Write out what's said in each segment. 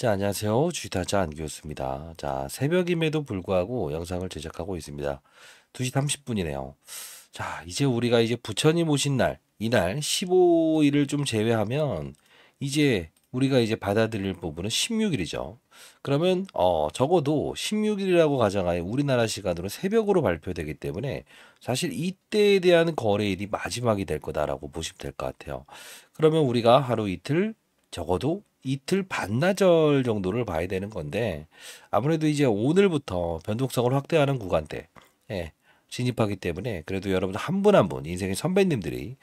자, 안녕하세요. 주식타자 안교수입니다. 자, 새벽임에도 불구하고 영상을 제작하고 있습니다. 2시 30분이네요. 자, 이제 우리가 이제 부처님 오신 날, 이날 15일을 좀 제외하면 이제 우리가 이제 받아들일 부분은 16일이죠. 그러면 적어도 16일이라고 가정하에 우리나라 시간으로 새벽으로 발표되기 때문에 사실 이때에 대한 거래일이 마지막이 될 거다라고 보시면 될 것 같아요. 그러면 우리가 하루 이틀 적어도 이틀 반나절 정도를 봐야 되는 건데 아무래도 이제 오늘부터 변동성을 확대하는 구간대 예, 진입하기 때문에 그래도 여러분 한 분 한 분 인생의 선배님들이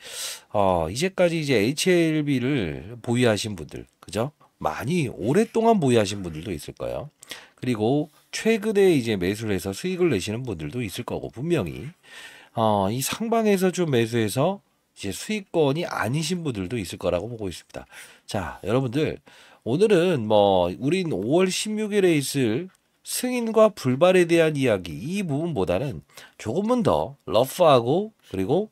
이제까지 이제 HLB를 보유하신 분들 그죠? 많이 오랫동안 보유하신 분들도 있을 거예요. 그리고 최근에 이제 매수를 해서 수익을 내시는 분들도 있을 거고 분명히 이 상방에서 좀 매수해서 이제 수익권이 아니신 분들도 있을 거라고 보고 있습니다. 자, 여러분들 오늘은 뭐 우린 5월 16일에 있을 승인과 불발에 대한 이야기 이 부분보다는 조금은 더 러프하고 그리고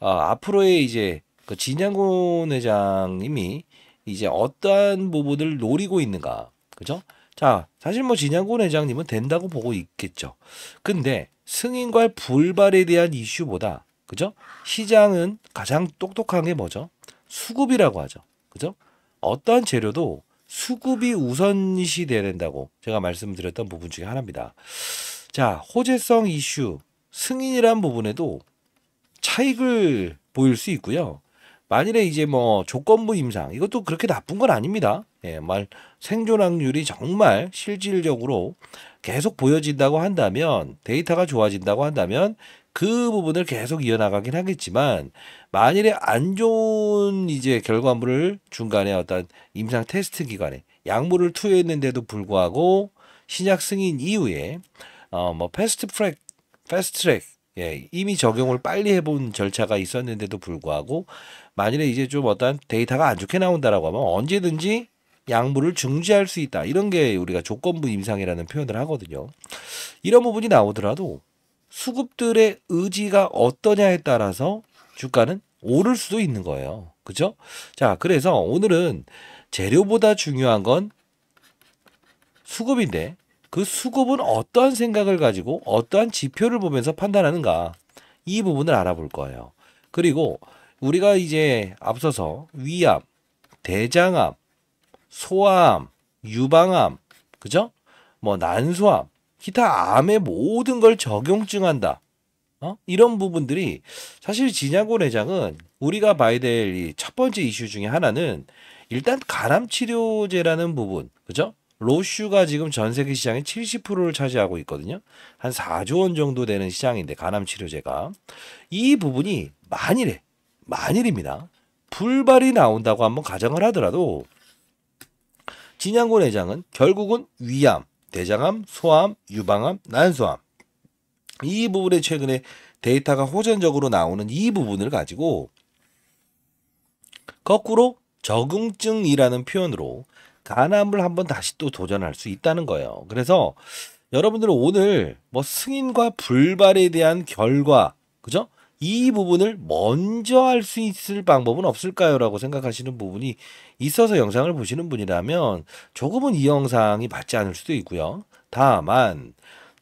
앞으로의 이제 그 진양곤 회장님이 이제 어떠한 부분을 노리고 있는가, 그죠? 자, 사실 뭐 진양곤 회장님은 된다고 보고 있겠죠. 근데 승인과 불발에 대한 이슈보다, 그죠? 시장은 가장 똑똑한 게 뭐죠? 수급이라고 하죠. 그죠? 어떠한 재료도 수급이 우선시 돼야 된다고 제가 말씀드렸던 부분 중에 하나입니다. 자, 호재성 이슈, 승인이란 부분에도 차익을 보일 수 있고요. 만일에 이제 뭐 조건부 임상 이것도 그렇게 나쁜 건 아닙니다. 예, 생존 확률이 정말 실질적으로 계속 보여진다고 한다면 데이터가 좋아진다고 한다면 그 부분을 계속 이어나가긴 하겠지만 만일에 안 좋은 이제 결과물을 중간에 어떤 임상 테스트 기간에 약물을 투여했는데도 불구하고 신약 승인 이후에 뭐 패스트 트랙 예, 이미 적용을 빨리 해본 절차가 있었는데도 불구하고 만일에 이제 좀 어떤 데이터가 안 좋게 나온다라고 하면 언제든지 약물을 중지할 수 있다. 이런 게 우리가 조건부 임상이라는 표현을 하거든요. 이런 부분이 나오더라도 수급들의 의지가 어떠냐에 따라서 주가는 오를 수도 있는 거예요. 그죠? 자, 그래서 오늘은 재료보다 중요한 건 수급인데 그 수급은 어떠한 생각을 가지고 어떠한 지표를 보면서 판단하는가 이 부분을 알아볼 거예요. 그리고 우리가 이제 앞서서 위암, 대장암, 소아암, 유방암, 그죠? 뭐 난소암, 기타 암의 모든 걸 적용증한다. 이런 부분들이 사실 진양곤 회장은 우리가 봐야 될 이 첫 번째 이슈 중에 하나는 일단 간암 치료제라는 부분, 그죠? 로슈가 지금 전 세계 시장의 70%를 차지하고 있거든요. 한 4조 원 정도 되는 시장인데 간암 치료제가 이 부분이 만일입니다. 불발이 나온다고 한번 가정을 하더라도 진양곤 회장은 결국은 위암, 대장암, 소암, 유방암, 난소암 이 부분에 최근에 데이터가 호전적으로 나오는 이 부분을 가지고 거꾸로 적응증이라는 표현으로 간암을 한번 다시 또 도전할 수 있다는 거예요. 그래서 여러분들은 오늘 뭐 승인과 불발에 대한 결과, 그죠? 이 부분을 먼저 할 수 있을 방법은 없을까요? 라고 생각하시는 부분이 있어서 영상을 보시는 분이라면 조금은 이 영상이 맞지 않을 수도 있고요. 다만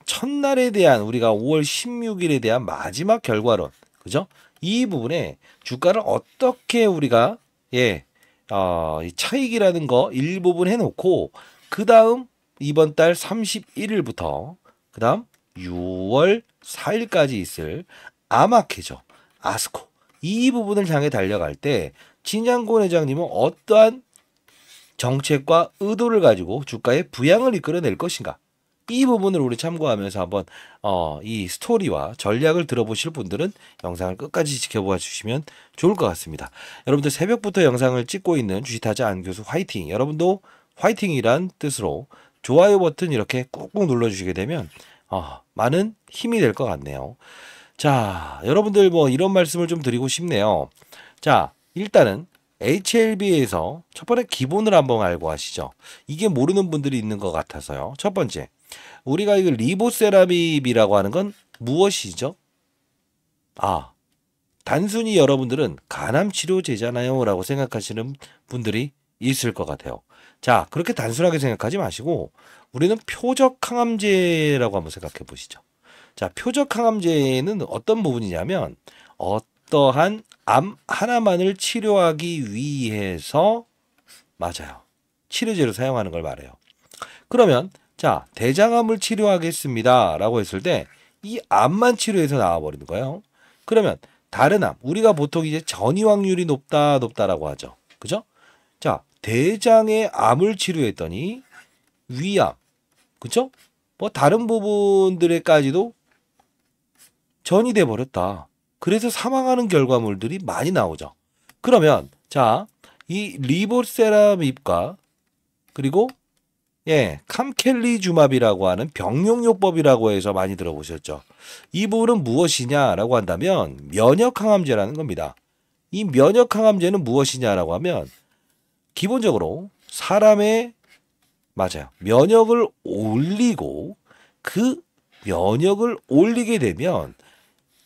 첫날에 대한 우리가 5월 16일에 대한 마지막 결과론, 그죠? 이 부분에 주가를 어떻게 우리가 이 차익이라는 거 일부분 해놓고 그 다음 이번 달 31일부터 그 다음 6월 4일까지 있을 아마케죠. 아스코 이 부분을 향해 달려갈 때 진양곤 회장님은 어떠한 정책과 의도를 가지고 주가의 부양을 이끌어낼 것인가 이 부분을 우리 참고하면서 한번 이 스토리와 전략을 들어보실 분들은 영상을 끝까지 지켜봐 주시면 좋을 것 같습니다. 여러분들 새벽부터 영상을 찍고 있는 주식타자 안교수 화이팅! 여러분도 화이팅이란 뜻으로 좋아요 버튼 이렇게 꾹꾹 눌러주시게 되면 많은 힘이 될 것 같네요. 자, 여러분들 뭐 이런 말씀을 좀 드리고 싶네요. 자, 일단은 HLB에서 첫 번째 기본을 한번 알고 하시죠. 이게 모르는 분들이 있는 것 같아서요. 첫 번째, 우리가 이거 리보세라처이라고 하는 건 무엇이죠? 단순히 여러분들은 간암 치료제잖아요 라고 생각하시는 분들이 있을 것 같아요. 자, 그렇게 단순하게 생각하지 마시고 우리는 표적 항암제라고 한번 생각해 보시죠. 자, 표적 항암제는 어떤 부분이냐면 어떠한 암 하나만을 치료하기 위해서 맞아요. 치료제로 사용하는 걸 말해요. 그러면 자, 대장암을 치료하겠습니다 라고 했을 때 이 암만 치료해서 나와버리는 거예요. 그러면 다른 암, 우리가 보통 이제 전이 확률이 높다라고 하죠. 그죠? 자, 대장의 암을 치료했더니 위암, 그죠? 뭐 다른 부분들에까지도 전이 돼 버렸다. 그래서 사망하는 결과물들이 많이 나오죠. 그러면 자, 이 리보세라밉과 그리고 캄켈리주맙이라고 하는 병용요법이라고 해서 많이 들어보셨죠. 이 부분은 무엇이냐라고 한다면 면역항암제라는 겁니다. 이 면역항암제는 무엇이냐라고 하면 기본적으로 사람의 맞아요. 면역을 올리고 그 면역을 올리게 되면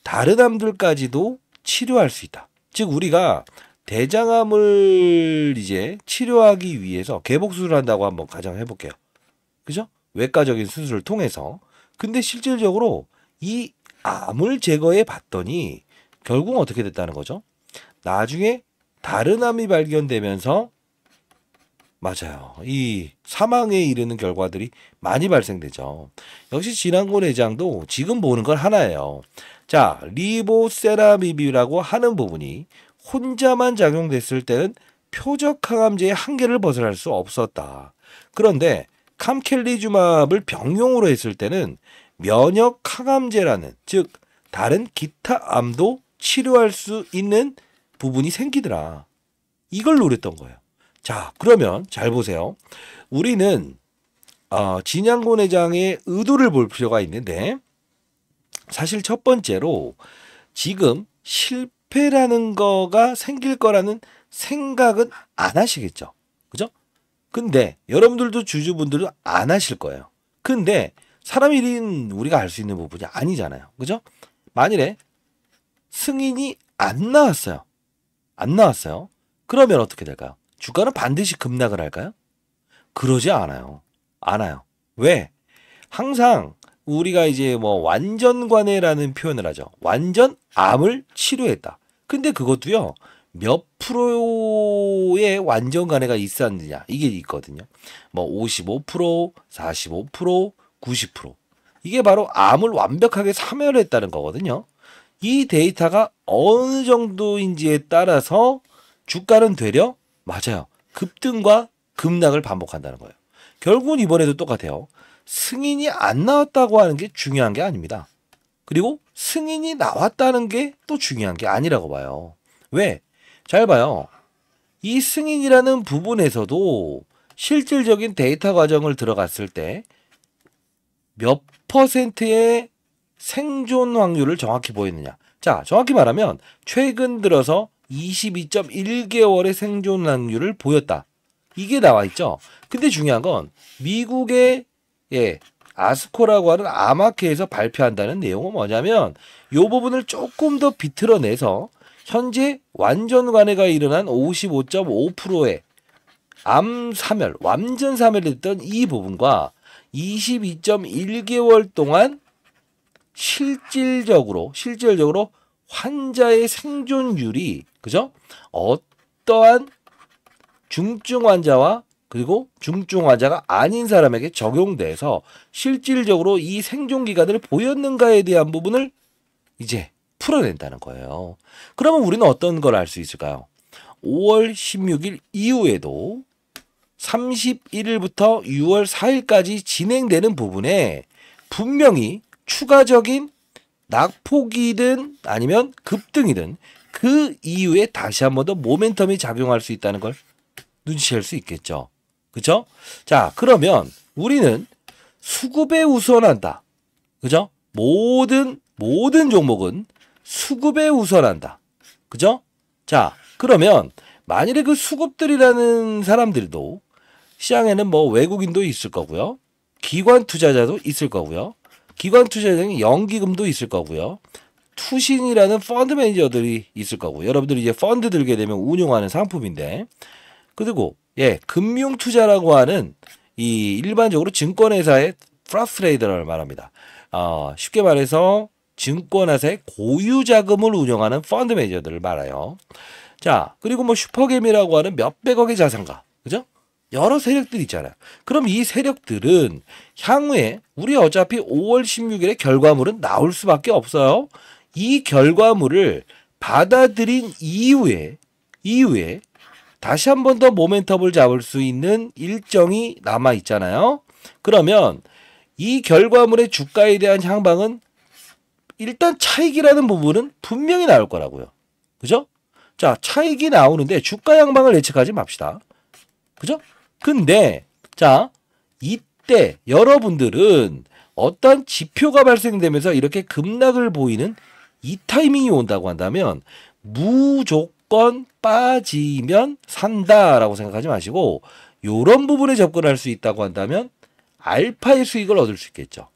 다른 암들까지도 치료할 수 있다. 즉 우리가 대장암을 이제 치료하기 위해서 개복수술을 한다고 한번 가정해 볼게요. 그죠? 외과적인 수술을 통해서. 근데 실질적으로 이 암을 제거해 봤더니 결국 어떻게 됐다는 거죠? 나중에 다른 암이 발견되면서 맞아요. 이 사망에 이르는 결과들이 많이 발생되죠. 역시 진앙고 내장도 지금 보는 건 하나예요. 자, 리보세라밉이라고 하는 부분이 혼자만 작용됐을 때는 표적 항암제의 한계를 벗어날 수 없었다. 그런데 캄켈리주맙을 병용으로 했을 때는 면역 항암제라는 즉 다른 기타 암도 치료할 수 있는 부분이 생기더라. 이걸 노렸던 거예요. 자, 그러면 잘 보세요. 우리는 진양고 내장의 의도를 볼 필요가 있는데 사실 첫 번째로 지금 실패라는 거가 생길 거라는 생각은 안 하시겠죠. 그죠? 근데 여러분들도 주주분들은 안 하실 거예요. 근데 사람 일인 우리가 알 수 있는 부분이 아니잖아요. 그죠? 만일에 승인이 안 나왔어요. 안 나왔어요. 그러면 어떻게 될까요? 주가는 반드시 급락을 할까요? 그러지 않아요. 않아요. 왜? 항상 우리가 이제 뭐 완전관해라는 표현을 하죠. 완전 암을 치료했다. 근데 그것도요. 몇 프로의 완전관해가 있었느냐 이게 있거든요. 뭐 55%, 45%, 90%. 이게 바로 암을 완벽하게 사멸했다는 거거든요. 이 데이터가 어느 정도인지에 따라서 주가는 되려 맞아요. 급등과 급락을 반복한다는 거예요. 결국은 이번에도 똑같아요. 승인이 안 나왔다고 하는 게 중요한 게 아닙니다. 그리고 승인이 나왔다는 게 또 중요한 게 아니라고 봐요. 왜? 잘 봐요. 이 승인이라는 부분에서도 실질적인 데이터 과정을 들어갔을 때 몇 퍼센트의 생존 확률을 정확히 보였느냐. 자, 정확히 말하면 최근 들어서 22.1개월의 생존 확률을 보였다. 이게 나와 있죠. 근데 중요한 건 미국의 아스코라고 하는 암학회에서 발표한다는 내용은 뭐냐면 이 부분을 조금 더 비틀어내서 현재 완전관해가 일어난 55.5%의 암 사멸, 완전 사멸됐던 이 부분과 22.1개월 동안 실질적으로 환자의 생존율이 그죠? 어떠한 중증 환자와 그리고 중증 환자가 아닌 사람에게 적용돼서 실질적으로 이 생존 기간을 보였는가에 대한 부분을 이제 풀어낸다는 거예요. 그러면 우리는 어떤 걸 알 수 있을까요? 5월 16일 이후에도 31일부터 6월 4일까지 진행되는 부분에 분명히 추가적인 낙폭이든 아니면 급등이든 그 이후에 다시 한 번 더 모멘텀이 작용할 수 있다는 걸 눈치챌 수 있겠죠. 그죠? 자, 그러면 우리는 수급에 우선한다. 그죠? 모든 종목은 수급에 우선한다. 그죠? 자, 그러면 만일에 그 수급들이라는 사람들도 시장에는 뭐 외국인도 있을 거고요. 기관 투자자도 있을 거고요. 기관 투자자는 연기금도 있을 거고요. 투신이라는 펀드 매니저들이 있을 거고 여러분들이 이제 펀드 들게 되면 운용하는 상품인데 그리고 예, 금융 투자라고 하는 이 일반적으로 증권회사의 프랍 트레이더를 말합니다. 쉽게 말해서 증권회사의 고유 자금을 운영하는 펀드 매니저들을 말해요. 자, 그리고 뭐 슈퍼겜이라고 하는 몇백억의 자산가, 그죠? 여러 세력들이 있잖아요. 그럼 이 세력들은 향후에 우리 어차피 5월 16일에 결과물은 나올 수밖에 없어요. 이 결과물을 받아들인 이후에 다시 한 번 더 모멘텀을 잡을 수 있는 일정이 남아 있잖아요. 그러면 이 결과물의 주가에 대한 향방은 일단 차익이라는 부분은 분명히 나올 거라고요. 그죠? 자, 차익이 나오는데 주가 향방을 예측하지 맙시다. 그죠? 근데 자, 이때 여러분들은 어떤 지표가 발생되면서 이렇게 급락을 보이는 이 타이밍이 온다고 한다면 무조건 빠지면 산다라고 생각하지 마시고 요런 부분에 접근할 수 있다고 한다면 알파의 수익을 얻을 수 있겠죠.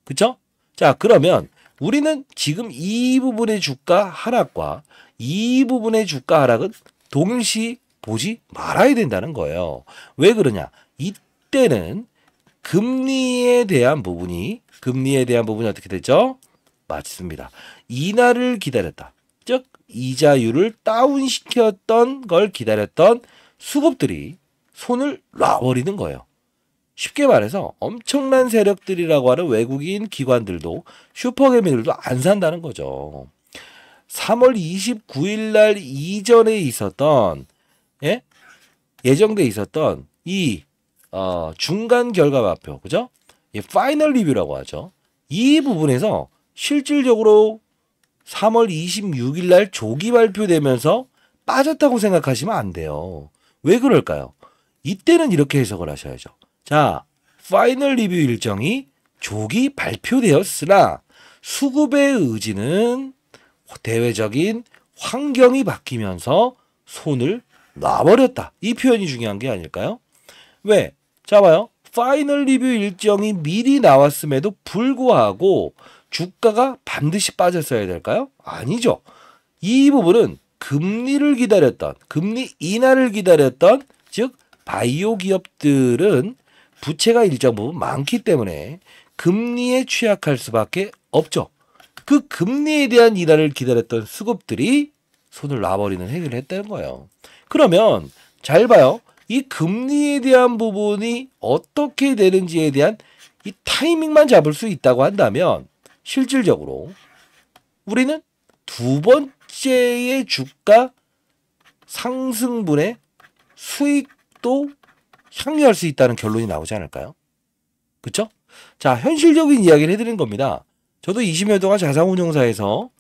그쵸? 자, 그러면 우리는 지금 이 부분의 주가 하락과 이 부분의 주가 하락은 동일시 보지 말아야 된다는 거예요. 왜 그러냐? 이때는 금리에 대한 부분이 어떻게 되죠? 맞습니다. 인하를 기다렸다. 즉 이자율을 다운시켰던 걸 기다렸던 수급들이 손을 놔버리는 거예요. 쉽게 말해서 엄청난 세력들이라고 하는 외국인 기관들도 슈퍼개미들도 안 산다는 거죠. 3월 29일 날 이전에 있었던 예정돼 있었던 이 중간 결과 발표, 그죠? 파이널 리뷰라고 하죠. 이 부분에서 실질적으로 3월 26일 날 조기 발표되면서 빠졌다고 생각하시면 안 돼요. 왜 그럴까요? 이때는 이렇게 해석을 하셔야죠. 자, 파이널 리뷰 일정이 조기 발표되었으나 수급의 의지는 대외적인 환경이 바뀌면서 손을 놔버렸다. 이 표현이 중요한 게 아닐까요? 왜? 자, 봐요. 파이널 리뷰 일정이 미리 나왔음에도 불구하고 주가가 반드시 빠졌어야 될까요? 아니죠. 이 부분은 금리를 기다렸던, 금리 인하를 기다렸던, 즉 바이오 기업들은 부채가 일정 부분 많기 때문에 금리에 취약할 수밖에 없죠. 그 금리에 대한 인하를 기다렸던 수급들이 손을 놔버리는 행위를 했다는 거예요. 그러면 잘 봐요. 이 금리에 대한 부분이 어떻게 되는지에 대한 이 타이밍만 잡을 수 있다고 한다면 실질적으로 우리는 두 번째의 주가 상승분의 수익도 향유할 수 있다는 결론이 나오지 않을까요? 그쵸? 자, 현실적인 이야기를 해드린 겁니다. 저도 20년 동안 자산운용사에서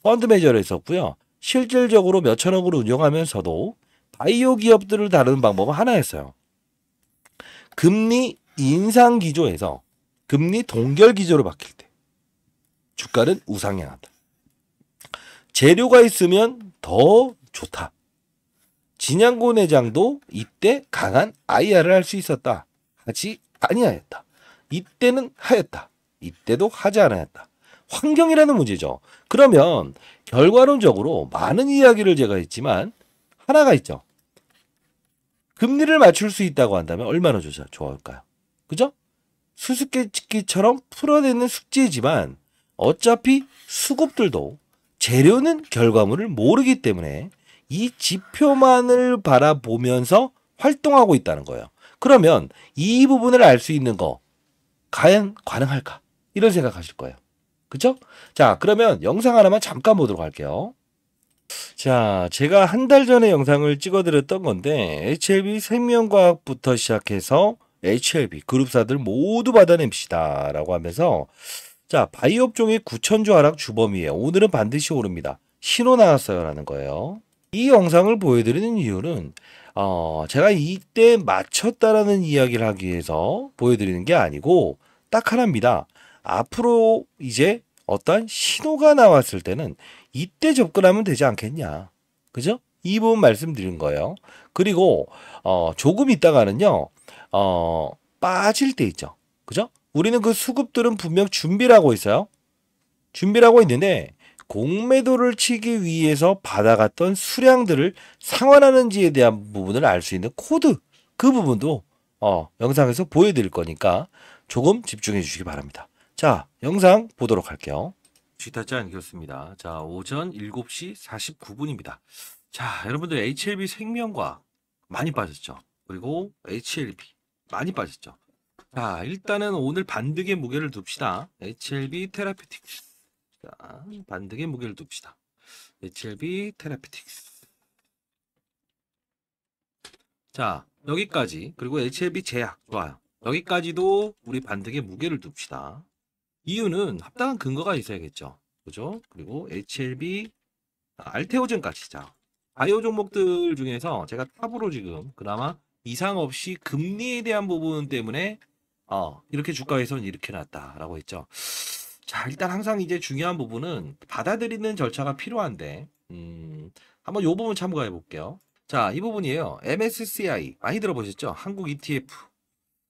펀드 매니저를 했었고요. 실질적으로 몇천억으로 운영하면서도 바이오 기업들을 다루는 방법은 하나였어요. 금리 인상 기조에서 금리 동결 기조로 바뀔 때 주가는 우상향한다. 재료가 있으면 더 좋다. 진양고 내장도 이때 강한 IR을 할 수 있었다. 하지 아니하였다. 이때는 하였다. 이때도 하지 않았다. 환경이라는 문제죠. 그러면 결과론적으로 많은 이야기를 제가 했지만 하나가 있죠. 금리를 맞출 수 있다고 한다면 얼마나 좋을까요? 그죠? 수수께끼처럼 풀어내는 숙제지만 어차피 수급들도 재료는 결과물을 모르기 때문에 이 지표만을 바라보면서 활동하고 있다는 거예요. 그러면 이 부분을 알 수 있는 거 과연 가능할까? 이런 생각하실 거예요. 그쵸? 자, 그러면 영상 하나만 잠깐 보도록 할게요. 자, 제가 한 달 전에 영상을 찍어드렸던 건데 HLB 생명과학부터 시작해서 HLB 그룹사들 모두 받아냅시다 라고 하면서 자, 바이오 업종의 9천조 하락 주범이에요. 오늘은 반드시 오릅니다. 신호 나왔어요 라는 거예요. 이 영상을 보여드리는 이유는 제가 이때 맞췄다라는 이야기를 하기 위해서 보여드리는 게 아니고 딱 하나입니다. 앞으로 이제 어떤 신호가 나왔을 때는 이때 접근하면 되지 않겠냐. 그죠? 이 부분 말씀드린 거예요. 그리고 조금 있다가는요. 빠질 때 있죠. 그죠? 우리는 그 수급들은 분명 준비를 하고 있어요. 준비를 하고 있는데 공매도를 치기 위해서 받아갔던 수량들을 상환하는지에 대한 부분을 알 수 있는 코드, 그 부분도 영상에서 보여드릴 거니까 조금 집중해 주시기 바랍니다. 자, 영상 보도록 할게요. 시타지 않겠습니다. 자, 오전 7시 49분입니다. 자, 여러분들 HLB 생명과학 많이 빠졌죠. 그리고 HLB 많이 빠졌죠. 자, 일단은 오늘 반등의 무게를 둡시다. HLB 테라피틱스. 자, 반등의 무게를 둡시다. HLB 테라피틱스. 자, 여기까지. 그리고 HLB 제약. 좋아요. 여기까지도 우리 반등의 무게를 둡시다. 이유는 합당한 근거가 있어야겠죠. 그죠? 그리고 HLB, 알테오젠까지. 자, 바이오 종목들 중에서 제가 탑으로 지금 그나마 이상 없이 금리에 대한 부분 때문에 이렇게 주가에서는 이렇게 났다라고 했죠. 자, 일단 항상 이제 중요한 부분은 받아들이는 절차가 필요한데, 한번 이 부분 참고해 볼게요. 자, 이 부분이에요. MSCI 많이 들어보셨죠? 한국 ETF.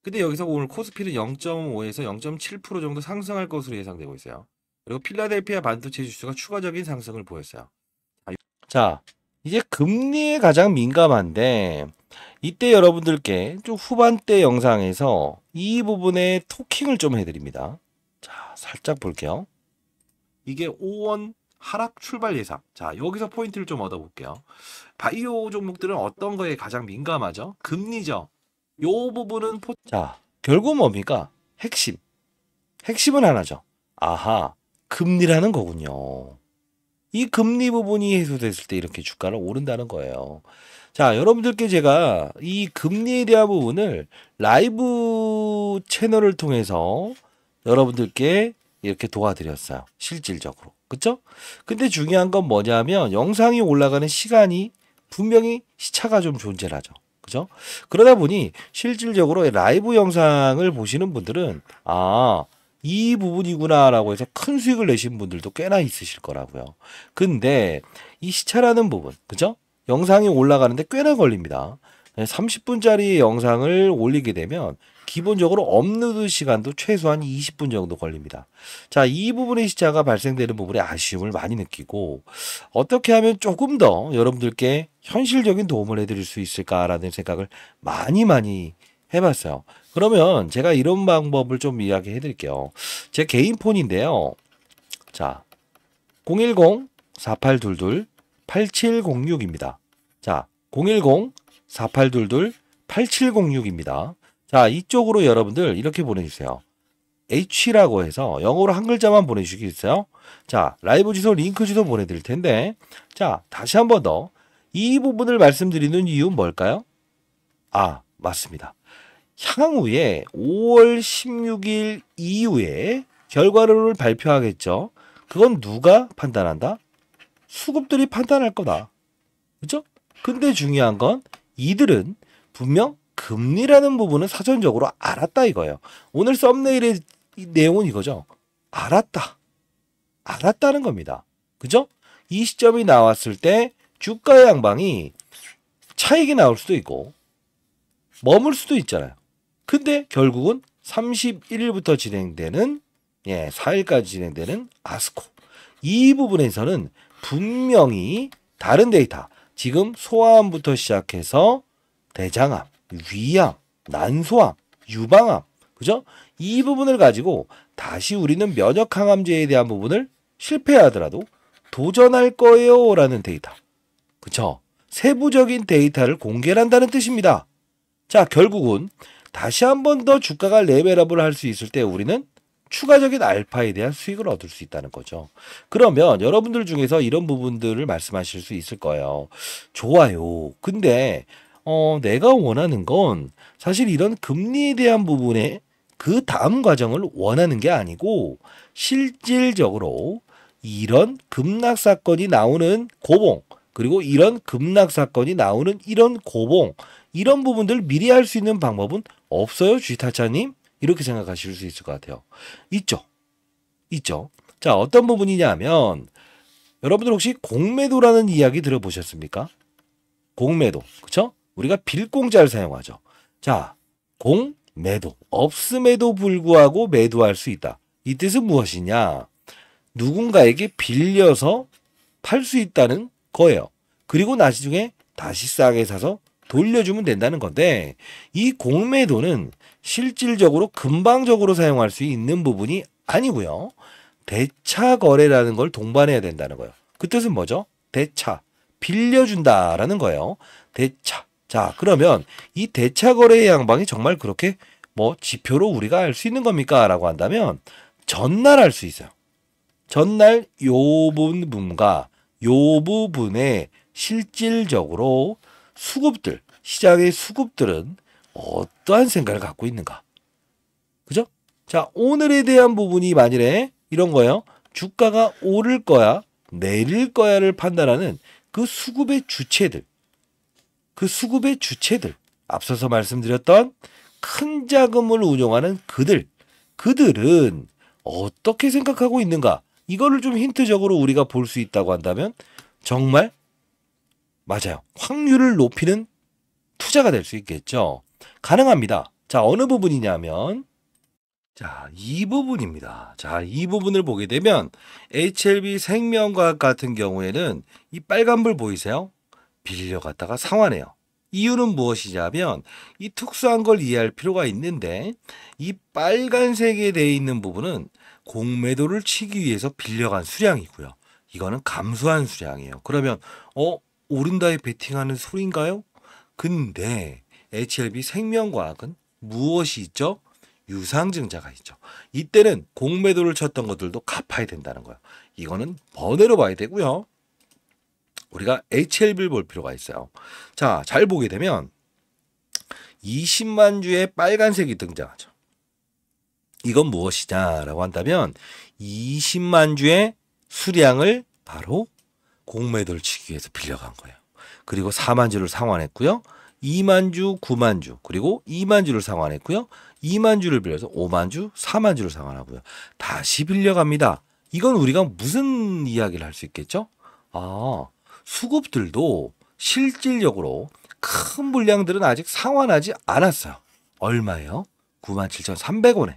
근데 여기서 오늘 코스피는 0.5에서 0.7% 정도 상승할 것으로 예상되고 있어요. 그리고 필라델피아 반도체 지수가 추가적인 상승을 보였어요. 자, 이제 금리에 가장 민감한데, 이때 여러분들께 좀 후반대 영상에서 이 부분에 토킹을 좀 해드립니다. 자, 살짝 볼게요. 이게 5원 하락 출발 예상. 자, 여기서 포인트를 좀 얻어볼게요. 바이오 종목들은 어떤 거에 가장 민감하죠? 금리죠. 요 부분은 자, 결국 뭡니까? 핵심은 하나죠. 아하, 금리라는 거군요. 이 금리 부분이 해소됐을 때 이렇게 주가는 오른다는 거예요. 자, 여러분들께 제가 이 금리에 대한 부분을 라이브 채널을 통해서 여러분들께 이렇게 도와드렸어요. 실질적으로. 그쵸? 근데 중요한 건 뭐냐면 영상이 올라가는 시간이 분명히 시차가 좀 존재를 하죠. 그죠? 그러다 보니 실질적으로 라이브 영상을 보시는 분들은 이 부분이구나라고 해서 큰 수익을 내신 분들도 꽤나 있으실 거라고요. 근데 이 시차라는 부분, 그죠? 영상이 올라가는데 꽤나 걸립니다. 30분짜리 영상을 올리게 되면 기본적으로 업로드 시간도 최소한 20분 정도 걸립니다. 자, 이 부분의 시차가 발생되는 부분에 아쉬움을 많이 느끼고 어떻게 하면 조금 더 여러분들께 현실적인 도움을 해드릴 수 있을까라는 생각을 많이 해봤어요. 그러면 제가 이런 방법을 좀 이야기해 드릴게요. 제 개인 폰인데요. 자, 010-4822-8706입니다. 자, 010-4822-8706입니다. 자, 이쪽으로 여러분들 이렇게 보내주세요. H라고 해서 영어로 한 글자만 보내주시겠어요? 자, 라이브 주소, 링크 주소 보내드릴 텐데, 자, 다시 한 번 더. 이 부분을 말씀드리는 이유는 뭘까요? 맞습니다. 향후에 5월 16일 이후에 결과를 발표하겠죠. 그건 누가 판단한다? 수급들이 판단할 거다. 그죠? 근데 중요한 건 이들은 분명 금리라는 부분은 사전적으로 알았다 이거예요. 오늘 썸네일의 내용은 이거죠. 알았다는 겁니다. 그죠? 이 시점이 나왔을 때 주가의 양방이 차익이 나올 수도 있고 머물 수도 있잖아요. 근데 결국은 31일부터 진행되는 4일까지 진행되는 아스코 이 부분에서는 분명히 다른 데이터 지금 소아암부터 시작해서 대장암, 위암, 난소암, 유방암 그죠? 이 부분을 가지고 다시 우리는 면역 항암제에 대한 부분을 실패하더라도 도전할 거예요 라는 데이터 그쵸? 세부적인 데이터를 공개를 한다는 뜻입니다. 자, 결국은 다시 한 번 더 주가가 레벨업을 할 수 있을 때 우리는 추가적인 알파에 대한 수익을 얻을 수 있다는 거죠. 그러면 여러분들 중에서 이런 부분들을 말씀하실 수 있을 거예요. 좋아요. 근데 내가 원하는 건 사실 이런 금리에 대한 부분에 그 다음 과정을 원하는 게 아니고 실질적으로 이런 급락 사건이 나오는 고봉 그리고 이런 급락 사건이 나오는 이런 고봉 이런 부분들 미리 할 수 있는 방법은 없어요, 쥐타차님? 이렇게 생각하실 수 있을 것 같아요. 있죠. 자, 어떤 부분이냐면 여러분들 혹시 공매도라는 이야기 들어보셨습니까? 공매도, 그쵸? 우리가 빌공자를 사용하죠. 자, 공매도, 없음에도 불구하고 매도할 수 있다. 이 뜻은 무엇이냐? 누군가에게 빌려서 팔 수 있다는 거예요. 그리고 나중에 다시 싸게 사서 돌려주면 된다는 건데, 이 공매도는 실질적으로 금방적으로 사용할 수 있는 부분이 아니고요. 대차 거래라는 걸 동반해야 된다는 거예요. 그 뜻은 뭐죠? 대차, 빌려준다라는 거예요. 대차. 자, 그러면 이 대차 거래의 양방이 정말 그렇게 뭐 지표로 우리가 알 수 있는 겁니까? 라고 한다면 전날 알 수 있어요. 전날 요 부분과 요 부분에 실질적으로 수급들, 시장의 수급들은 어떠한 생각을 갖고 있는가? 그죠? 자, 오늘에 대한 부분이 만일에 이런 거예요. 주가가 오를 거야, 내릴 거야를 판단하는 그 수급의 주체들, 앞서서 말씀드렸던 큰 자금을 운용하는 그들은 어떻게 생각하고 있는가? 이거를 좀 힌트적으로 우리가 볼 수 있다고 한다면 정말 맞아요. 확률을 높이는 투자가 될 수 있겠죠. 가능합니다. 자, 어느 부분이냐면 자, 이 부분입니다. 자, 이 부분을 보게 되면 HLB 생명과학 같은 경우에는 이 빨간불 보이세요? 빌려갔다가 상환해요. 이유는 무엇이냐면 이 특수한 걸 이해할 필요가 있는데, 이 빨간색에 되어 있는 부분은 공매도를 치기 위해서 빌려간 수량이고요. 이거는 감소한 수량이에요. 그러면 오른다에 베팅하는 소리인가요? 근데 HLB 생명과학은 무엇이 있죠? 유상증자가 있죠. 이때는 공매도를 쳤던 것들도 갚아야 된다는 거예요. 이거는 번외로 봐야 되고요. 우리가 HLB를 볼 필요가 있어요. 자, 잘 보게 되면 20만 주의 빨간색이 등장하죠. 이건 무엇이냐라고 한다면 20만 주의 수량을 바로 공매도를 치기 위해서 빌려간 거예요. 그리고 4만 주를 상환했고요. 2만 주, 9만 주, 그리고 2만 주를 상환했고요. 2만 주를 빌려서 5만 주, 4만 주를 상환하고요. 다시 빌려갑니다. 이건 우리가 무슨 이야기를 할 수 있겠죠? 수급들도 실질적으로 큰 물량들은 아직 상환하지 않았어요. 얼마예요? 97,300원에.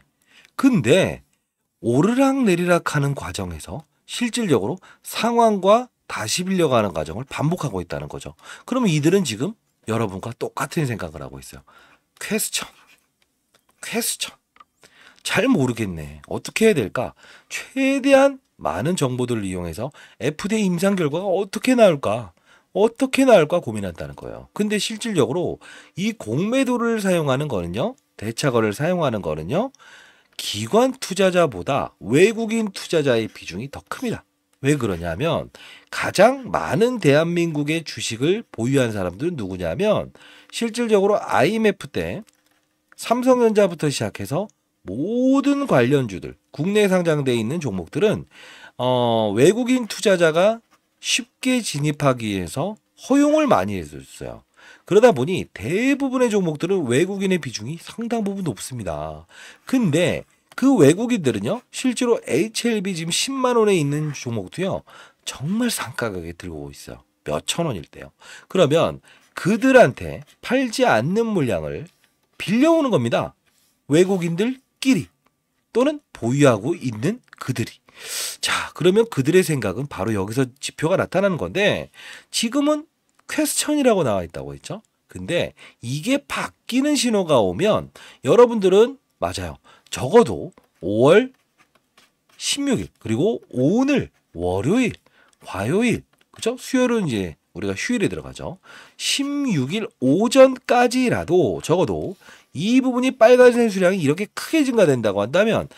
근데 오르락 내리락 하는 과정에서 실질적으로 상환과 다시 빌려가는 과정을 반복하고 있다는 거죠. 그러면 이들은 지금 여러분과 똑같은 생각을 하고 있어요. 퀘스천. 잘 모르겠네. 어떻게 해야 될까? 최대한 많은 정보들을 이용해서 FDA 임상 결과가 어떻게 나올까 고민한다는 거예요. 근데 실질적으로 이 공매도를 사용하는 거는요, 대차거래를 사용하는 거는요, 기관 투자자보다 외국인 투자자의 비중이 더 큽니다. 왜 그러냐면 가장 많은 대한민국의 주식을 보유한 사람들은 누구냐면 실질적으로 IMF 때 삼성전자부터 시작해서 모든 관련주들, 국내에 상장되어 있는 종목들은 외국인 투자자가 쉽게 진입하기 위해서 허용을 많이 해줬어요. 그러다 보니 대부분의 종목들은 외국인의 비중이 상당 부분 높습니다. 근데 그 외국인들은요, 실제로 HLB 지금 10만 원에 있는 종목도요, 정말 상가격에 들고 있어요. 몇천 원일 때요. 그러면 그들한테 팔지 않는 물량을 빌려오는 겁니다. 외국인들끼리 또는 보유하고 있는 그들이. 자, 그러면 그들의 생각은 바로 여기서 지표가 나타나는 건데, 지금은 퀘스천이라고 나와 있다고 했죠. 근데 이게 바뀌는 신호가 오면 여러분들은 맞아요. 적어도 5월 16일 그리고 오늘 월요일, 화요일, 그죠? 수요일은 이제 우리가 휴일에 들어가죠. 16일 오전까지라도 적어도 이 부분이 빨간색 수량이 이렇게 크게 증가된다고 한다면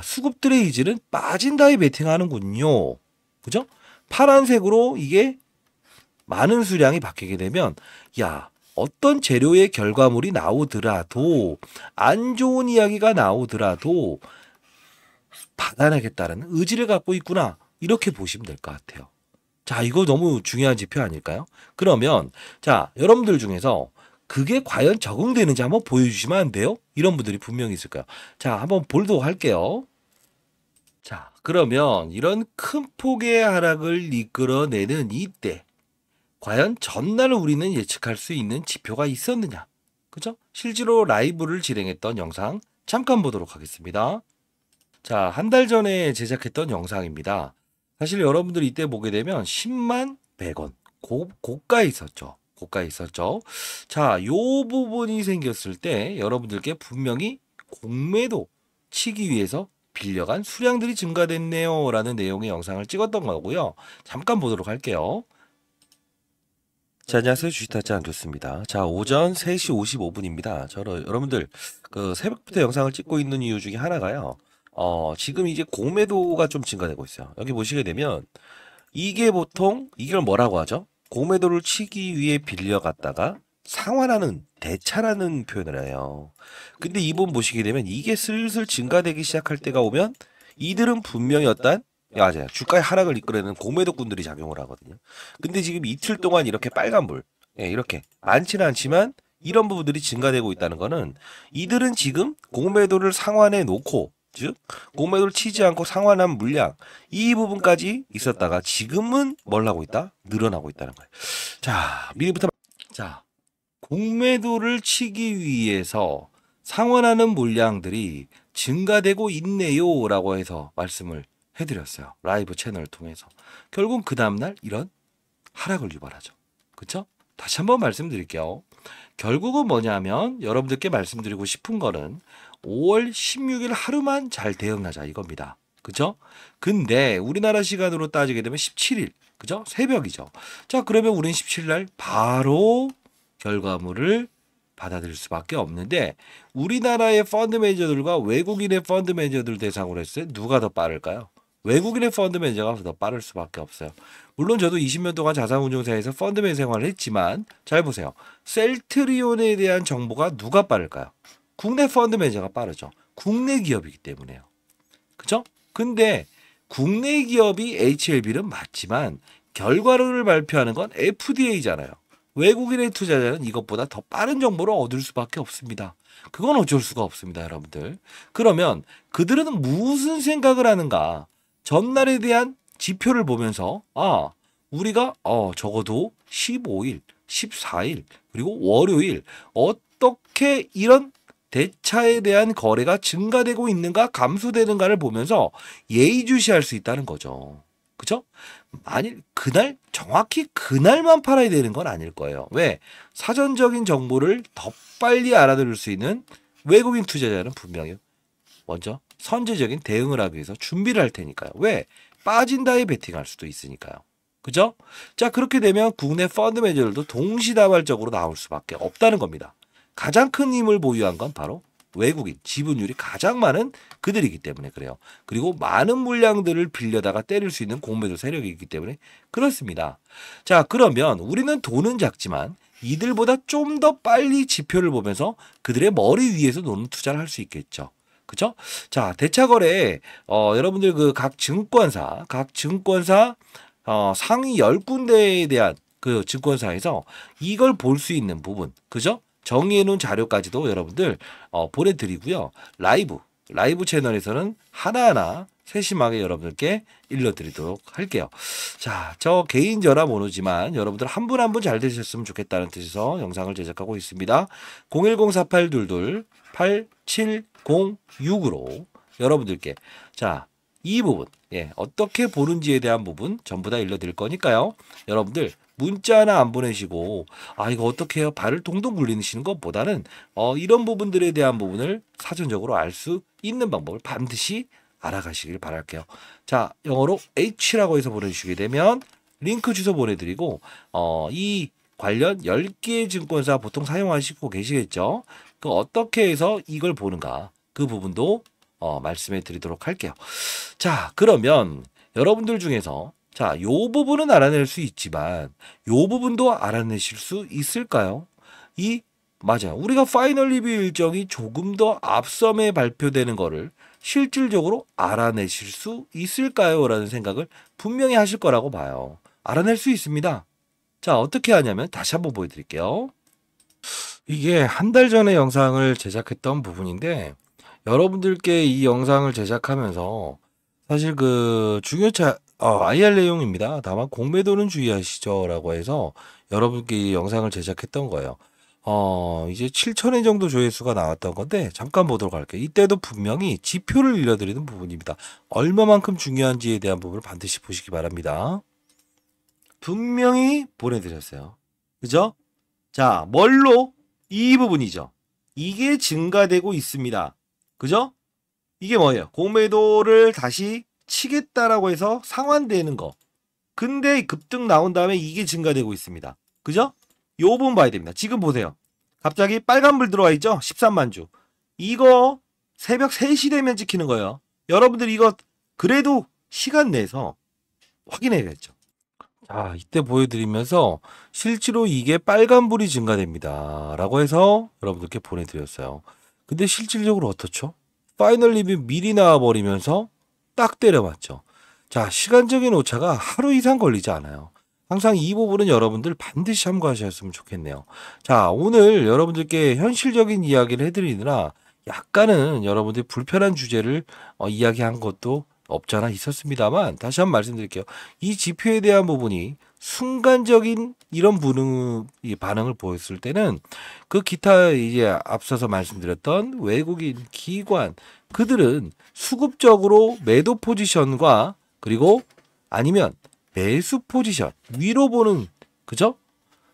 수급들의 이질은 빠진다에 베팅하는군요. 그죠? 파란색으로 이게 많은 수량이 바뀌게 되면 어떤 재료의 결과물이 나오더라도 안 좋은 이야기가 나오더라도 받아내겠다는 의지를 갖고 있구나. 이렇게 보시면 될 것 같아요. 자, 이거 너무 중요한 지표 아닐까요? 그러면 여러분들 중에서 그게 과연 적응되는지 한번 보여주시면 안 돼요? 이런 분들이 분명히 있을 거예요. 자, 한번 보도록 할게요. 자, 그러면 이런 큰 폭의 하락을 이끌어내는 이때 과연 전날 우리는 예측할 수 있는 지표가 있었느냐? 그죠? 실제로 라이브를 진행했던 영상 잠깐 보도록 하겠습니다. 자, 한 달 전에 제작했던 영상입니다. 사실 여러분들 이때 보게 되면 10만 100원. 고가에 있었죠. 고가에 있었죠. 자, 요 부분이 생겼을 때 여러분들께 분명히 공매도 치기 위해서 빌려간 수량들이 증가됐네요. 라는 내용의 영상을 찍었던 거고요. 잠깐 보도록 할게요. 자, 안녕하세요. 주식타짜 안좋습니다. 자, 오전 3시 55분입니다. 여러분들, 새벽부터 영상을 찍고 있는 이유 중에 하나가요. 지금 이제 공매도가 좀 증가되고 있어요. 여기 보시게 되면, 이게 보통, 이걸 뭐라고 하죠? 공매도를 치기 위해 빌려갔다가 상환하는, 대차라는 표현을 해요. 근데 이번 보시게 되면, 이게 슬슬 증가되기 시작할 때가 오면, 이들은 분명히 어떤 맞아요. 주가의 하락을 이끌어내는 공매도꾼들이 작용을 하거든요. 근데 지금 이틀 동안 이렇게 빨간불, 예, 이렇게 많지는 않지만 이런 부분들이 증가되고 있다는 거는 이들은 지금 공매도를 상환해 놓고, 즉 공매도를 치지 않고 상환한 물량 이 부분까지 있었다가 지금은 뭘 하고 있다? 늘어나고 있다는 거예요. 자, 미리부터 자, 공매도를 치기 위해서 상환하는 물량들이 증가되고 있네요 라고 해서 말씀을 해드렸어요. 라이브 채널을 통해서. 결국 그 다음날 이런 하락을 유발하죠. 그쵸? 다시 한번 말씀드릴게요. 결국은 뭐냐면 여러분들께 말씀드리고 싶은 거는 5월 16일 하루만 잘 대응하자 이겁니다. 그죠? 근데 우리나라 시간으로 따지게 되면 17일, 그죠? 새벽이죠. 자, 그러면 우린 17일 날 바로 결과물을 받아들일 수밖에 없는데 우리나라의 펀드 매니저들과 외국인의 펀드 매니저들 대상으로 했을 때 누가 더 빠를까요? 외국인의 펀드 매니저가 더 빠를 수밖에 없어요. 물론 저도 20년 동안 자산운용사에서 펀드맨 생활을 했지만 잘 보세요. 셀트리온에 대한 정보가 누가 빠를까요? 국내 펀드 매니저가 빠르죠. 국내 기업이기 때문에요. 그죠? 근데 국내 기업이 HLB는 맞지만 결과를 발표하는 건 FDA잖아요. 외국인의 투자자는 이것보다 더 빠른 정보를 얻을 수밖에 없습니다. 그건 어쩔 수가 없습니다, 여러분들. 그러면 그들은 무슨 생각을 하는가? 전날에 대한 지표를 보면서 우리가 적어도 15일, 14일, 그리고 월요일 어떻게 이런 대차에 대한 거래가 증가되고 있는가 감소되는가를 보면서 예의주시할 수 있다는 거죠. 그죠? 만일 그날 정확히 그날만 팔아야 되는 건 아닐 거예요. 왜? 사전적인 정보를 더 빨리 알아들을 수 있는 외국인 투자자는 분명히 먼저 선제적인 대응을 하기 위해서 준비를 할 테니까요. 왜? 빠진다에 베팅할 수도 있으니까요. 그죠? 자, 그렇게 되면 국내 펀드 매니저들도 동시다발적으로 나올 수밖에 없다는 겁니다. 가장 큰 힘을 보유한 건 바로 외국인, 지분율이 가장 많은 그들이기 때문에 그래요. 그리고 많은 물량들을 빌려다가 때릴 수 있는 공매도 세력이 있기 때문에 그렇습니다. 자, 그러면 우리는 돈은 작지만 이들보다 좀 더 빨리 지표를 보면서 그들의 머리 위에서 노는 투자를 할 수 있겠죠. 그죠? 자, 대차거래, 여러분들 각 증권사 상위 10군데에 대한 그 증권사에서 이걸 볼 수 있는 부분, 그죠? 정리해놓은 자료까지도 여러분들 보내드리고요. 라이브 채널에서는 하나하나 세심하게 여러분들께 일러드리도록 할게요. 자, 저 개인 전화번호지만 여러분들 한 분 한 분 잘 되셨으면 좋겠다는 뜻에서 영상을 제작하고 있습니다. 010-4822-8706으로 여러분들께 이 부분 어떻게 보는지에 대한 부분 전부 다 일러드릴 거니까요. 여러분들 문자 하나 안 보내시고 이거 어떻게 해요? 발을 동동 굴리시는 것보다는 이런 부분들에 대한 부분을 사전적으로 알 수 있는 방법을 반드시 알아가시길 바랄게요. 자, 영어로 H라고 해서 보내주시게 되면 링크 주소 보내드리고 이 관련 10개의 증권사 보통 사용하시고 계시겠죠? 어떻게 해서 이걸 보는가 그 부분도 말씀해 드리도록 할게요. 자, 그러면 여러분들 중에서 요 부분은 알아낼 수 있지만 요 부분도 알아내실 수 있을까요? 맞아요. 우리가 파이널 리뷰 일정이 조금 더 앞섬에 발표되는 거를 실질적으로 알아내실 수 있을까요? 라는 생각을 분명히 하실 거라고 봐요. 알아낼 수 있습니다. 자, 어떻게 하냐면 다시 한번 보여드릴게요. 이게 한 달 전에 영상을 제작했던 부분인데 여러분들께 이 영상을 제작하면서 사실 중요차 IR 내용입니다. 다만 공매도는 주의하시죠 라고 해서 여러분께 이 영상을 제작했던 거예요. 이제 7,000회 정도 조회수가 나왔던 건데 잠깐 보도록 할게요. 이때도 분명히 지표를 일러드리는 부분입니다. 얼마만큼 중요한지에 대한 부분을 반드시 보시기 바랍니다. 분명히 보내드렸어요. 그죠? 자, 뭘로? 이 부분이죠. 이게 증가되고 있습니다. 그죠? 이게 뭐예요? 공매도를 다시 치겠다라고 해서 상환되는 거. 근데 급등 나온 다음에 이게 증가되고 있습니다. 그죠? 요 부분 봐야 됩니다. 지금 보세요. 갑자기 빨간불 들어와 있죠? 13만 주. 이거 새벽 3시 되면 찍히는 거예요. 여러분들 이거 그래도 시간 내서 확인해야겠죠. 자, 이때 보여드리면서 실제로 이게 빨간불이 증가됩니다. 라고 해서 여러분들께 보내드렸어요. 근데 실질적으로 어떻죠? 파이널 리뷰 미리 나와버리면서 딱 때려맞죠. 자, 시간적인 오차가 하루 이상 걸리지 않아요. 항상 이 부분은 여러분들 반드시 참고하셨으면 좋겠네요. 자, 오늘 여러분들께 현실적인 이야기를 해드리느라 약간은 여러분들이 불편한 주제를 이야기한 것도 없잖아 있었습니다만 다시 한번 말씀드릴게요. 이 지표에 대한 부분이 순간적인 이런 반응을 보였을 때는 그 기타 이제 앞서서 말씀드렸던 외국인 기관 그들은 수급적으로 매도 포지션과 그리고 아니면 매수 포지션 위로 보는 그죠?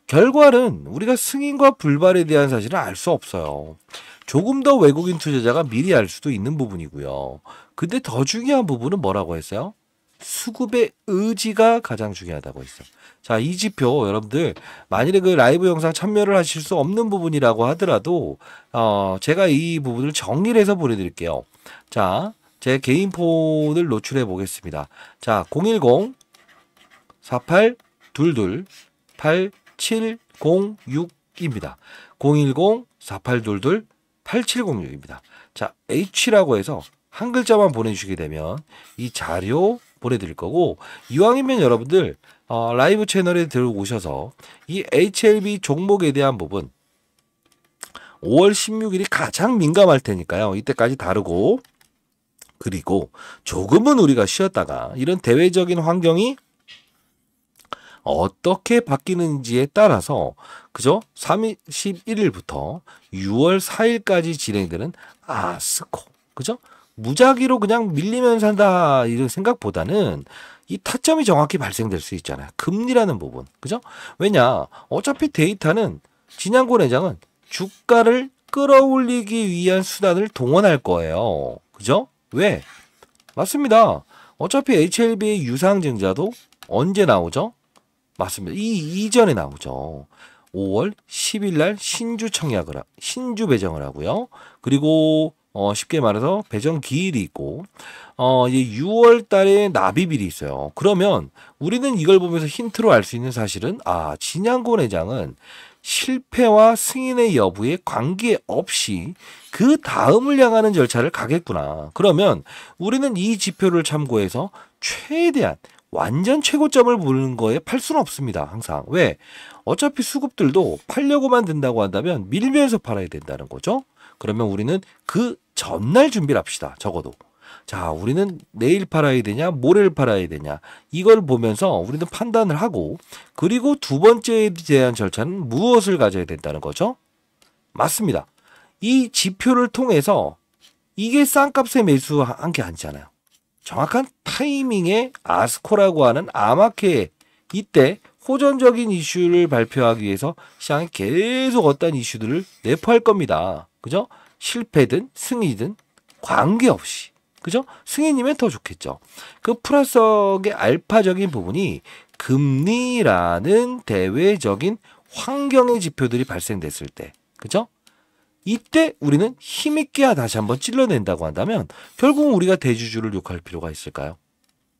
결과는 우리가 승인과 불발에 대한 사실은 알 수 없어요. 조금 더 외국인 투자자가 미리 알 수도 있는 부분이고요. 근데 더 중요한 부분은 뭐라고 했어요? 수급의 의지가 가장 중요하다고 했어요. 자, 이 지표 여러분들 만일에 그 라이브 영상 참여를 하실 수 없는 부분이라고 하더라도 제가 이 부분을 정리를 해서 보내드릴게요. 자, 제 개인 폰을 노출해 보겠습니다. 자, 010-4822-8706입니다. 010-4822-8706입니다. 자, H라고 해서 한 글자만 보내주시게 되면 이 자료 보내드릴 거고 이왕이면 여러분들 라이브 채널에 들어오셔서 이 HLB 종목에 대한 부분 5월 16일이 가장 민감할 테니까요. 이때까지 다루고 그리고 조금은 우리가 쉬었다가 이런 대외적인 환경이 어떻게 바뀌는지에 따라서 그죠? 31일부터 6월 4일까지 진행되는 아스코 그죠? 무작위로 그냥 밀리면 산다 이런 생각보다는 이 타점이 정확히 발생될 수 있잖아요. 금리라는 부분 그죠? 왜냐 어차피 데이터는 진양고 내장은 주가를 끌어올리기 위한 수단을 동원할 거예요. 그죠? 왜? 맞습니다. 어차피 HLB의 유상증자도 언제 나오죠? 맞습니다. 이 이전에 나오죠. 5월 10일 날 신주 배정을 하고요. 그리고 쉽게 말해서 배정 기일이 있고 이제 6월 달에 납입일이 있어요. 그러면 우리는 이걸 보면서 힌트로 알 수 있는 사실은 진양고 내장은 실패와 승인의 여부에 관계없이 그 다음을 향하는 절차를 가겠구나. 그러면 우리는 이 지표를 참고해서 최대한 완전 최고점을 보는 거에 팔 수는 없습니다. 항상. 왜? 어차피 수급들도 팔려고만 든다고 한다면 밀면서 팔아야 된다는 거죠. 그러면 우리는 그 전날 준비를 합시다. 적어도. 자, 우리는 내일 팔아야 되냐, 모레를 팔아야 되냐, 이걸 보면서 우리는 판단을 하고, 그리고 두 번째에 대한 절차는 무엇을 가져야 된다는 거죠? 맞습니다. 이 지표를 통해서 이게 싼값에 매수한 게 아니잖아요. 정확한 타이밍에 아스코라고 하는 아마케 이때 호전적인 이슈를 발표하기 위해서 시장에 계속 어떤 이슈들을 내포할 겁니다. 그죠? 실패든 승리든 관계없이. 그죠? 승인이면 더 좋겠죠. 그 플러스의 알파적인 부분이 금리라는 대외적인 환경의 지표들이 발생됐을 때. 그죠? 이때 우리는 힘있게 다시 한번 찔러낸다고 한다면 결국 우리가 대주주를 욕할 필요가 있을까요?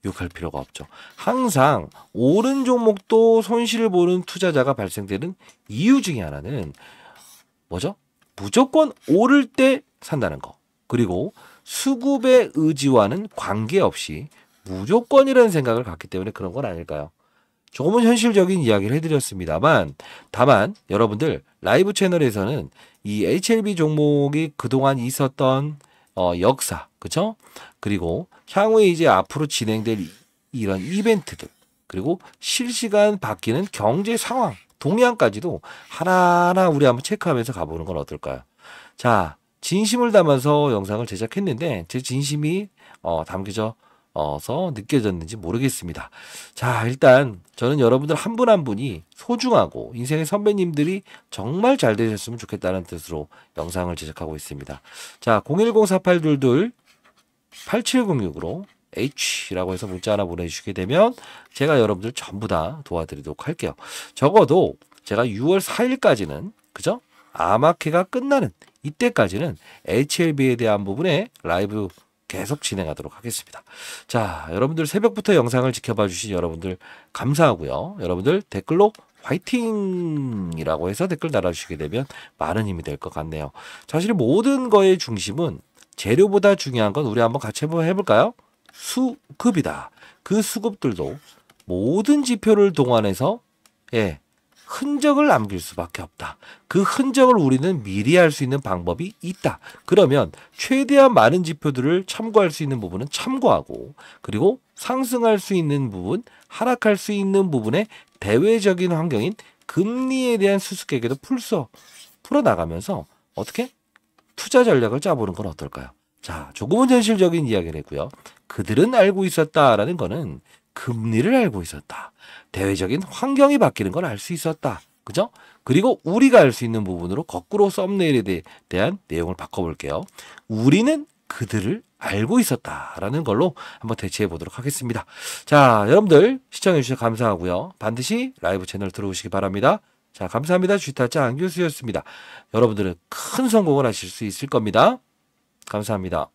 욕할 필요가 없죠. 항상 오른 종목도 손실을 보는 투자자가 발생되는 이유 중에 하나는 뭐죠? 무조건 오를 때 산다는 거. 그리고 수급의 의지와는 관계없이 무조건이라는 생각을 갖기 때문에 그런 건 아닐까요? 조금은 현실적인 이야기를 해드렸습니다만 다만 여러분들 라이브 채널에서는 이 HLB 종목이 그동안 있었던 역사, 그죠? 그리고 향후에 이제 앞으로 진행될 이런 이벤트들, 그리고 실시간 바뀌는 경제 상황, 동향까지도 하나하나 우리 한번 체크하면서 가보는 건 어떨까요? 자, 진심을 담아서 영상을 제작했는데 제 진심이 담겨져서 느껴졌는지 모르겠습니다. 자, 일단 저는 여러분들 한 분 한 분이 소중하고 인생의 선배님들이 정말 잘 되셨으면 좋겠다는 뜻으로 영상을 제작하고 있습니다. 자, 010-4822-8706으로 H라고 해서 문자 하나 보내주시게 되면 제가 여러분들 전부 다 도와드리도록 할게요. 적어도 제가 6월 4일까지는 그죠? 아마케가 끝나는 이때까지는 HLB에 대한 부분에 라이브 계속 진행하도록 하겠습니다. 자, 여러분들 새벽부터 영상을 지켜봐 주신 여러분들 감사하고요. 여러분들 댓글로 화이팅이라고 해서 댓글 달아주시게 되면 많은 힘이 될 것 같네요. 사실 모든 거의 중심은 재료보다 중요한 건 우리 한번 같이 한번 해볼까요? 수급이다. 그 수급들도 모든 지표를 동원해서 흔적을 남길 수밖에 없다. 그 흔적을 우리는 미리 알 수 있는 방법이 있다. 그러면 최대한 많은 지표들을 참고할 수 있는 부분은 참고하고 그리고 상승할 수 있는 부분, 하락할 수 있는 부분의 대외적인 환경인 금리에 대한 수수께끼도 풀어나가면서 어떻게? 투자 전략을 짜보는 건 어떨까요? 자, 조금은 현실적인 이야기를 했고요. 그들은 알고 있었다라는 거는 금리를 알고 있었다. 대외적인 환경이 바뀌는 걸 알 수 있었다. 그죠? 그리고 우리가 알 수 있는 부분으로 거꾸로 썸네일에 대한 내용을 바꿔볼게요. 우리는 그들을 알고 있었다라는 걸로 한번 대체해 보도록 하겠습니다. 자, 여러분들 시청해 주셔서 감사하고요. 반드시 라이브 채널 들어오시기 바랍니다. 자, 감사합니다. 주식타짜 안교수였습니다. 여러분들은 큰 성공을 하실 수 있을 겁니다. 감사합니다.